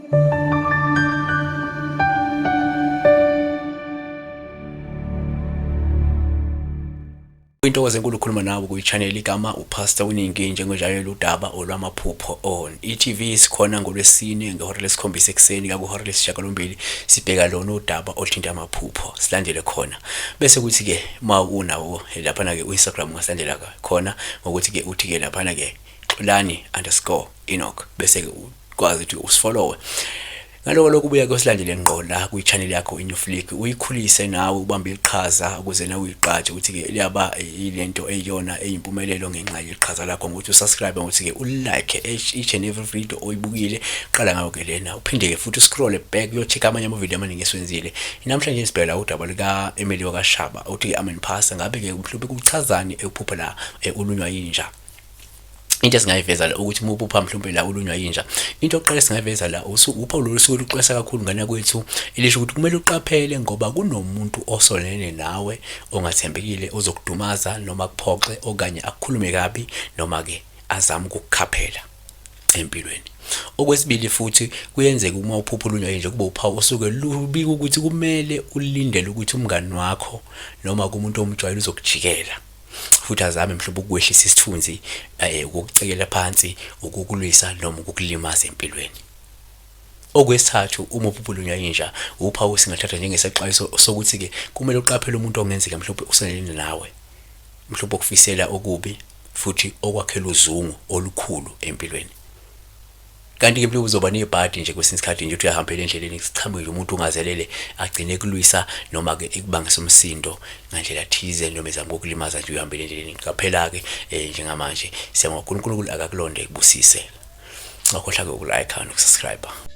Into enkulu ukukhuluma nawe kuyi-channel igama uPastor Uningi njengonjalo udaba olwamaphupho on e-TV sikhona ngolwesine ngehora lesikhombisa ekseni kakuhora lesishiyagalombili sibheka lona udaba oluthinta amaphupho silandele khona bese kuthi ke ma unawo lapha ke uInstagram ungalandela khona ngokuthi ke uthi ke lapha ke xolani_enoch bese ke ukwazi ukuthi usifollowe ngaloko lokubuya kwesilandele ngqo la kwi-channel yakho iNufliq uyikhulise nawe ubambe iqhaza ukuze nawe uyiqhaje ukuthi ke liyaba ilento eyiyona eyimpumelelo ngenxa yeqhaza lakho ngokuthi usubscribe ngokuthi ke ulike each and every video oyibukile qala ngayo ke lena uphinde ke futhi scroll back uyocheck amanye amavideo amaningi esiwenzile namhlanje sibheka udaba lika Emily wakashaba uthi amen pastor ngabe ke mhlawumbe kuchazani ekuphupha la ulunywa yinja. Into esingayiveza la ukuthi uphupha mhlawumbe la ulunywa yinja into oqala singayiveza la uphawu losuku luxwesa kakhulu ngana kwethu ilisho ukuthi kumele uqaphele ngoba kunomuntu osonene nawe ongathembekile ozokudumaza noma kuphoxe okanye akukhulume kabi noma ke azama ukukukhaphela empilweni. Okwesibili futhi kuyenzeka uma uphupha ulunywa yinja kube uphawu osuke lubika ukuthi kumele ulindele ukuthi umngani wakho noma kumuntu omjwayele uzokujikela futhi azame mhlawumbe ukwehlisa isithunzi ukucekela phansi ukukulwisa noma ukukulimaza empilweni. Okwesithathu uma uphupha ulunywa yinja uphawu singathatha njengesexwayiso sokuthi ke kumele uqaphele umuntu ongenzeka mhlawumbe usenelene nawe mhlawumbe okufisela okubi futhi okwakhela uzungu olukhulu empilweni. Kanti ke mhlawumbe uzoba nebhadi nje kwesinye isikhathi nje uthi uyahambela endleleni sichambile umuntu ungazelele agcine ekulwisa noma ke ekubangisa umsindo ngandlela thize noma ezama ukulimaza nje uyahambela endleleni. Qaphela ke njengamanje siyabonga uNkulunkulu akakulonde kubusise. Ngakhohlaka ukulike nokusubscribe.